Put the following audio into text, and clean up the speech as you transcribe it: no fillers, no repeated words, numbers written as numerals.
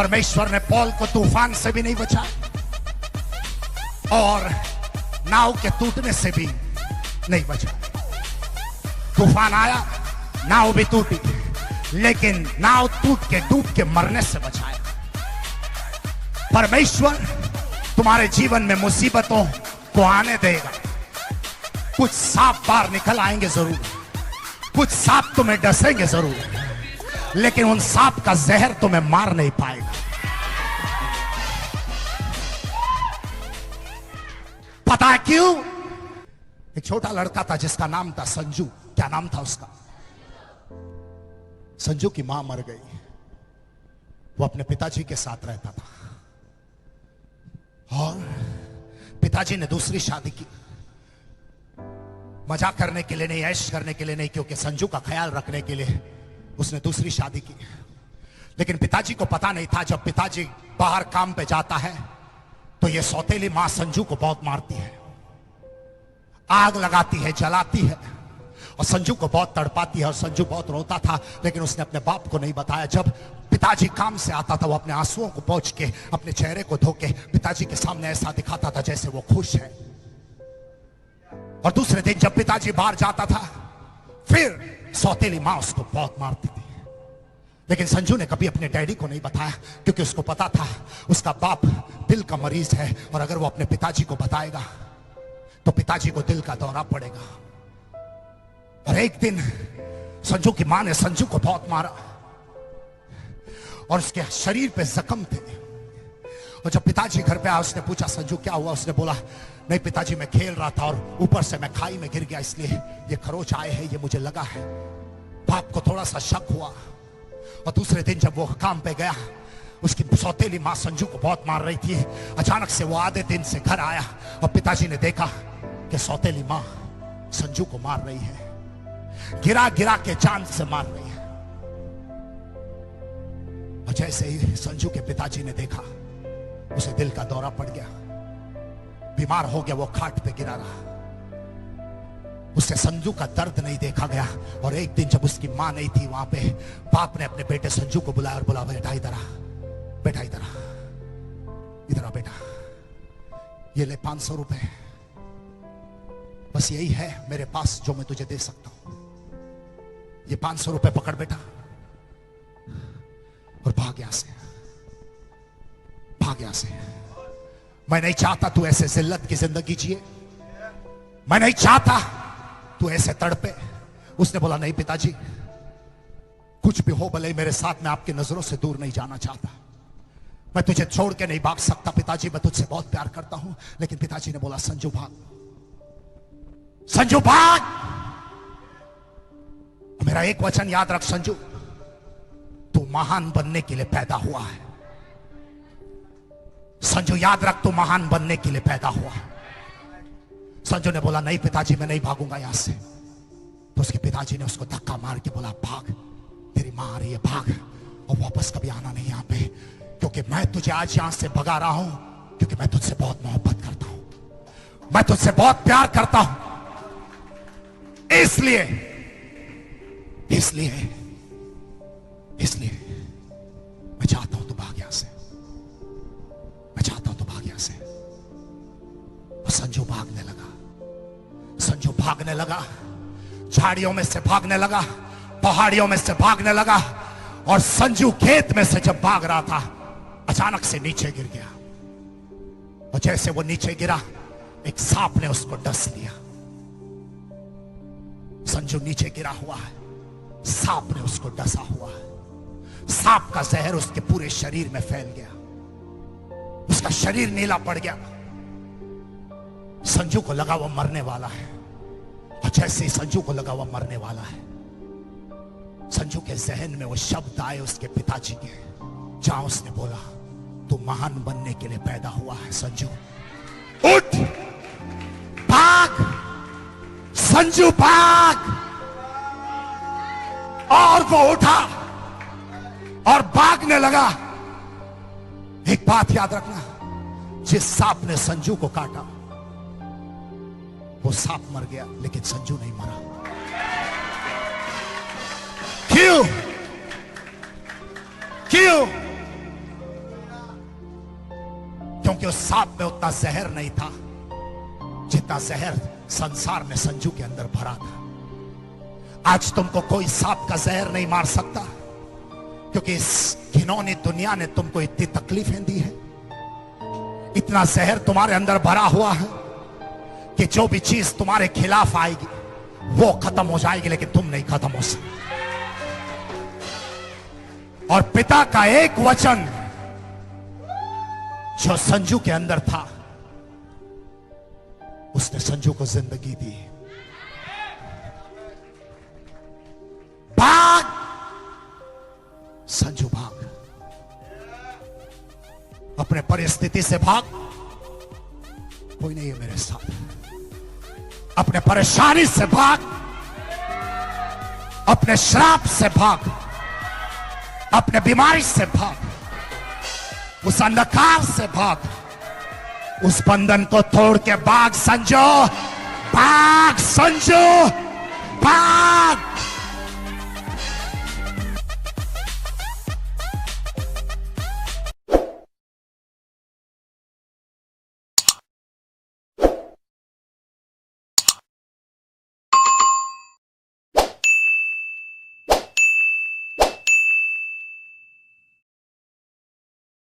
परमेश्वर ने पौल को तूफान से भी नहीं बचाया और नाव के टूटने से भी नहीं बचाया। तूफान आया, नाव भी टूटी, लेकिन नाव टूट के डूब के मरने से बचाया। परमेश्वर तुम्हारे जीवन में मुसीबतों को आने देगा। कुछ सांप बाहर निकल आएंगे जरूर, कुछ सांप तुम्हें डसेंगे जरूर, लेकिन उन सांप का जहर तुम्हें मार नहीं पाएगा। पता है क्यों? एक छोटा लड़का था जिसका नाम था संजू। क्या नाम था उसका? संजू की मां मर गई। वो अपने पिताजी के साथ रहता था और पिताजी ने दूसरी शादी की। मजाक करने के लिए नहीं, ऐश करने के लिए नहीं, क्योंकि संजू का ख्याल रखने के लिए उसने दूसरी शादी की। लेकिन पिताजी को पता नहीं था, जब पिताजी बाहर काम पे जाता है तो ये सौतेली मां संजू को बहुत मारती है, आग लगाती है, जलाती है और संजू को बहुत तड़पाती है। और संजू बहुत रोता था, लेकिन उसने अपने बाप को नहीं बताया। जब पिताजी काम से आता था, वो अपने आंसुओं को पोंछ के, अपने चेहरे को धो के पिताजी के सामने ऐसा दिखाता था जैसे वो खुश है। और दूसरे दिन जब पिताजी बाहर जाता था, फिर सौतेली मां उसको बहुत मारती थी। लेकिन संजू ने कभी अपने डैडी को नहीं बताया, क्योंकि उसको पता था उसका बाप दिल का मरीज है और अगर वो अपने पिताजी को बताएगा तो पिताजी को दिल का दौरा पड़ेगा। और एक दिन संजू की मां ने संजू को बहुत मारा और उसके शरीर पे जख्म थे। और जब पिताजी घर पे आया, उसने पूछा संजू क्या हुआ? उसने बोला नहीं पिताजी, मैं खेल रहा था और ऊपर से मैं खाई में गिर गया, इसलिए ये खरोच आए हैं, ये मुझे लगा है। बाप को थोड़ा सा शक हुआ। और दूसरे दिन जब वो काम पे गया, उसकी सौतेली मां संजू को बहुत मार रही थी। अचानक से वो आधे दिन से घर आया और पिताजी ने देखा कि सौतेली मां संजू को मार रही है, गिरा गिरा के जान से मार रही है। और जैसे ही संजू के पिताजी ने देखा, उसे दिल का दौरा पड़ गया, बीमार हो गया, वो खाट पे गिरा रहा। उससे संजू का दर्द नहीं देखा गया। और एक दिन जब उसकी मां नहीं थी वहां पे, बाप ने अपने बेटे संजू को बुलाया और बोला बेटा इधर आ, बेटा इधर आ, इधर आ बेटा, ये ले 500 रुपए, बस यही है मेरे पास जो मैं तुझे दे सकता हूं। ये 500 रुपए पकड़ बेटा और भाग यहां से, भाग यहां से। मैं नहीं चाहता तू ऐसे जिल्लत की जिंदगी जिए, मैं नहीं चाहता तू ऐसे तड़पे। उसने बोला नहीं पिताजी, कुछ भी हो भले मेरे साथ, मैं आपकी नजरों से दूर नहीं जाना चाहता, मैं तुझे छोड़ के नहीं भाग सकता पिताजी, मैं तुझसे बहुत प्यार करता हूं। लेकिन पिताजी ने बोला संजू भाग, संजू भाग। मेरा एक वचन याद रख संजू, तू महान बनने के लिए पैदा हुआ है। संजू याद रख, तू महान बनने के लिए पैदा हुआ है। संजू ने बोला नहीं पिताजी, मैं नहीं भागूंगा यहां से। तो उसके पिताजी ने उसको धक्का मार के बोला भाग, तेरी मां आ रही है, भाग और वापस कभी आना नहीं यहां पे, क्योंकि मैं तुझे आज यहां से भगा रहा हूं, क्योंकि मैं तुझसे बहुत मोहब्बत करता हूं, मैं तुझसे बहुत प्यार करता हूं। इसलिए इसलिए इसलिए मैं चाहता हूं तू भाग यहां से, मैं चाहता हूं तू भाग यहां से। और संजू भागने लगा, संजू भागने लगा, झाड़ियों में से भागने लगा, पहाड़ियों में से भागने लगा। और संजू खेत में से जब भाग रहा था, अचानक से नीचे गिर गया। और जैसे वो नीचे गिरा, एक सांप ने उसको डस लिया। संजू नीचे गिरा हुआ है, सांप ने उसको डसा हुआ है। सांप का जहर उसके पूरे शरीर में फैल गया, उसका शरीर नीला पड़ गया। संजू को लगा वो मरने वाला है। और जैसे ही संजू को लगा वो मरने वाला है, संजू के जहन में वो शब्द आए उसके पिताजी के, जहां उसने बोला तू महान बनने के लिए पैदा हुआ है संजू, उठ भाग, संजू भाग। और वो उठा और भागने लगा। एक बात याद रखना, जिस सांप ने संजू को काटा वो सांप मर गया, लेकिन संजू नहीं मरा। क्यों? क्यों? क्योंकि उस सांप में उतना जहर नहीं था जितना जहर संसार में संजू के अंदर भरा था। आज तुमको कोई सांप का जहर नहीं मार सकता, क्योंकि इस घिनौनी दुनिया ने तुमको इतनी तकलीफें दी है, इतना जहर तुम्हारे अंदर भरा हुआ है कि जो भी चीज तुम्हारे खिलाफ आएगी वो खत्म हो जाएगी, लेकिन तुम नहीं खत्म हो सकते। और पिता का एक वचन जो संजू के अंदर था, उसने संजू को जिंदगी दी। भाग संजू, भाग, अपने परिस्थिति से भाग। कोई नहीं है मेरे साथ। अपने परेशानी से भाग, अपने श्राप से भाग, अपने बीमारी से भाग, उस अंधकार से भाग, उस बंधन को तोड़ के भाग संजू, भाग संजू, भाग।